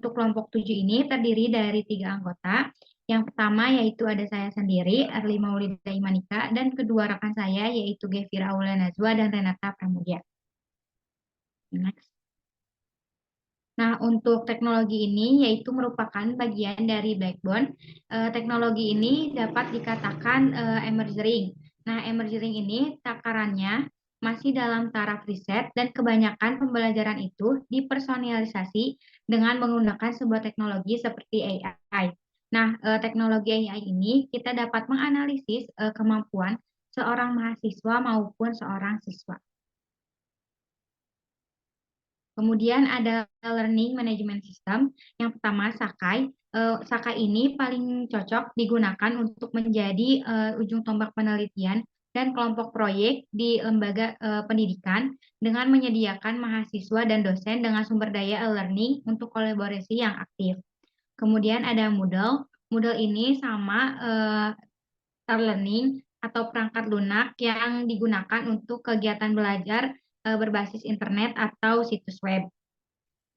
Untuk kelompok 7 ini terdiri dari 3 anggota. Yang pertama yaitu ada saya sendiri, Arli Maulida Imanika, dan kedua rekan saya yaitu Gevira Aula Najwa dan Renata Pramudia. Next. Nah, untuk teknologi ini yaitu merupakan bagian dari backbone. Teknologi ini dapat dikatakan emerging. Nah, emerging ini takarannya masih dalam taraf riset dan kebanyakan pembelajaran itu dipersonalisasi dengan menggunakan sebuah teknologi seperti AI. Nah, teknologi AI ini kita dapat menganalisis kemampuan seorang mahasiswa maupun seorang siswa. Kemudian ada Learning Management System. Yang pertama Sakai. Sakai ini paling cocok digunakan untuk menjadi ujung tombak penelitian dan kelompok proyek di lembaga pendidikan dengan menyediakan mahasiswa dan dosen dengan sumber daya e-learning untuk kolaborasi yang aktif. Kemudian ada Moodle. Moodle ini sama e-learning atau perangkat lunak yang digunakan untuk kegiatan belajar berbasis internet atau situs web.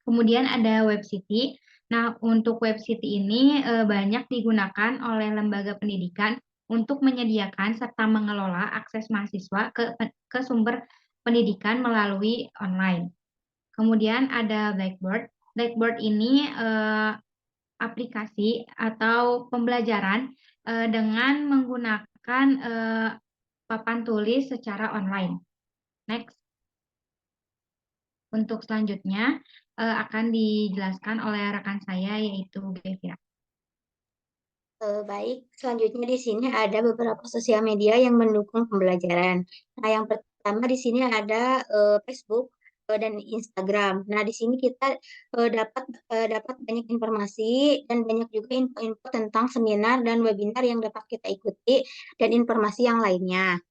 Kemudian ada Web City. Nah, untuk Web City ini banyak digunakan oleh lembaga pendidikan untuk menyediakan serta mengelola akses mahasiswa ke sumber pendidikan melalui online. Kemudian ada Blackboard. Blackboard ini aplikasi atau pembelajaran dengan menggunakan papan tulis secara online. Next. Untuk selanjutnya akan dijelaskan oleh rekan saya yaitu Gevira. Baik, selanjutnya di sini ada beberapa sosial media yang mendukung pembelajaran. Nah, yang pertama di sini ada Facebook dan Instagram. Nah, di sini kita dapat banyak informasi dan banyak juga info-info tentang seminar dan webinar yang dapat kita ikuti dan informasi yang lainnya.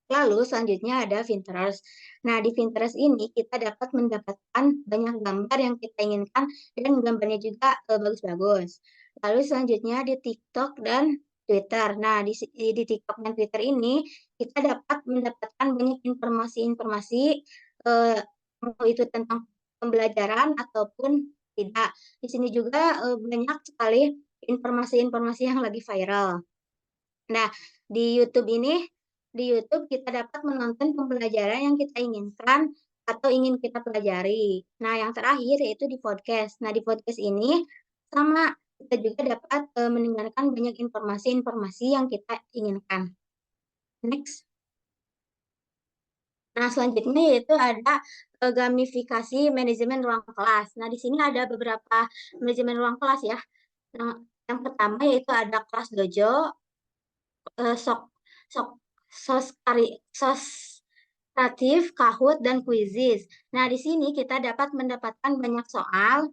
Lalu selanjutnya ada Pinterest. Nah, di Pinterest ini kita dapat mendapatkan banyak gambar yang kita inginkan dan gambarnya juga bagus-bagus. Lalu selanjutnya di TikTok dan Twitter. Nah, di TikTok dan Twitter ini kita dapat mendapatkan banyak informasi-informasi mau itu tentang pembelajaran ataupun tidak. Di sini juga banyak sekali informasi-informasi yang lagi viral. Nah, di YouTube kita dapat menonton pembelajaran yang kita inginkan atau ingin kita pelajari. Nah, yang terakhir yaitu di podcast. Nah, di podcast ini sama kita juga dapat mendengarkan banyak informasi-informasi yang kita inginkan. Next. Nah, selanjutnya yaitu ada gamifikasi manajemen ruang kelas. Nah, di sini ada beberapa manajemen ruang kelas ya. Nah, yang pertama yaitu ada kelas dojo, sok sok sos kreatif, Kahoot, dan Quizizz. Nah, di sini kita dapat mendapatkan banyak soal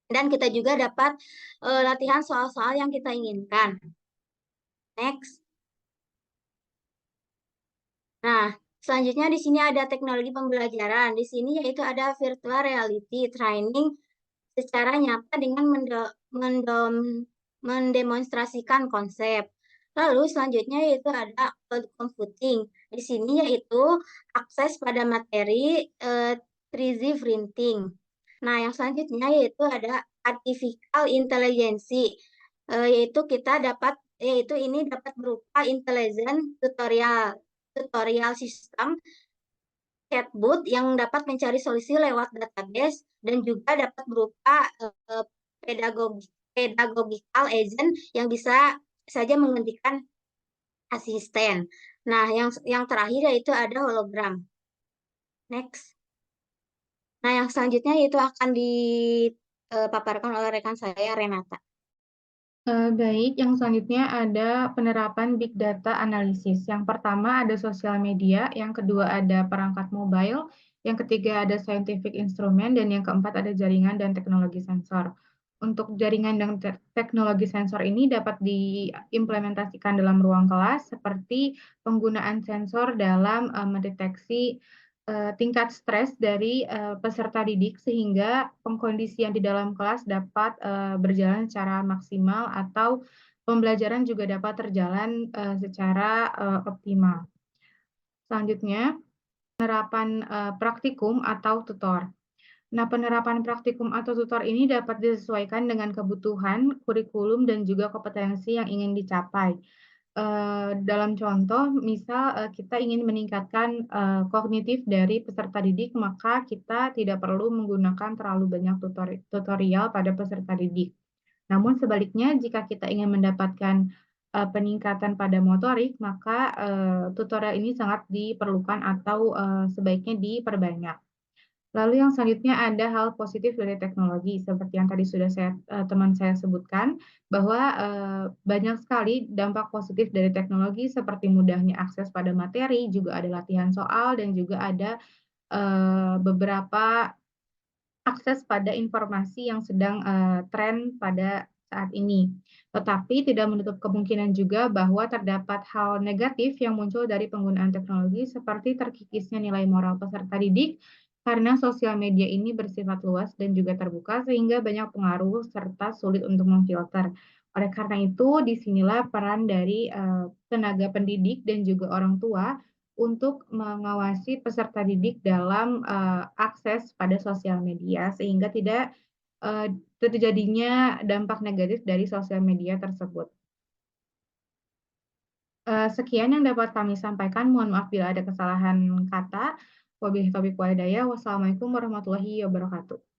dan kita juga dapat latihan soal-soal yang kita inginkan. Next. Nah, selanjutnya di sini ada teknologi pembelajaran. Di sini yaitu ada virtual reality training secara nyata dengan mendemonstrasikan konsep. Lalu selanjutnya yaitu ada cloud computing. Di sini yaitu akses pada materi 3D printing. Nah, yang selanjutnya yaitu ada artificial intelligence, yaitu ini dapat berupa intelligent tutorial system chatbot yang dapat mencari solusi lewat database dan juga dapat berupa pedagogical agent yang bisa saja menggantikan asisten. Nah, yang terakhir yaitu ada hologram. Next. Nah, yang selanjutnya itu akan dipaparkan oleh rekan saya, Renata. Baik, yang selanjutnya ada penerapan Big Data Analysis. Yang pertama ada sosial media, yang kedua ada perangkat mobile, yang ketiga ada scientific instrument, dan yang keempat ada jaringan dan teknologi sensor. Untuk jaringan dan teknologi sensor ini dapat diimplementasikan dalam ruang kelas seperti penggunaan sensor dalam mendeteksi tingkat stres dari peserta didik sehingga pengkondisian di dalam kelas dapat berjalan secara maksimal atau pembelajaran juga dapat terjalan secara optimal. Selanjutnya, penerapan praktikum atau tutor. Nah, penerapan praktikum atau tutor ini dapat disesuaikan dengan kebutuhan, kurikulum, dan juga kompetensi yang ingin dicapai. Dalam contoh, misal kita ingin meningkatkan kognitif dari peserta didik, maka kita tidak perlu menggunakan terlalu banyak tutorial pada peserta didik. Namun sebaliknya, jika kita ingin mendapatkan peningkatan pada motorik, maka tutorial ini sangat diperlukan atau sebaiknya diperbanyak. Lalu yang selanjutnya ada hal positif dari teknologi, seperti yang tadi sudah teman saya sebutkan, bahwa banyak sekali dampak positif dari teknologi seperti mudahnya akses pada materi, juga ada latihan soal, dan juga ada beberapa akses pada informasi yang sedang tren pada saat ini. Tetapi tidak menutup kemungkinan juga bahwa terdapat hal negatif yang muncul dari penggunaan teknologi seperti terkikisnya nilai moral peserta didik karena sosial media ini bersifat luas dan juga terbuka sehingga banyak pengaruh serta sulit untuk memfilter. Oleh karena itu, disinilah peran dari tenaga pendidik dan juga orang tua untuk mengawasi peserta didik dalam akses pada sosial media sehingga tidak terjadinya dampak negatif dari sosial media tersebut. Sekian yang dapat kami sampaikan. Mohon maaf bila ada kesalahan kata. Wabillahi taufiq walhidayah. Wassalamualaikum warahmatullahi wabarakatuh.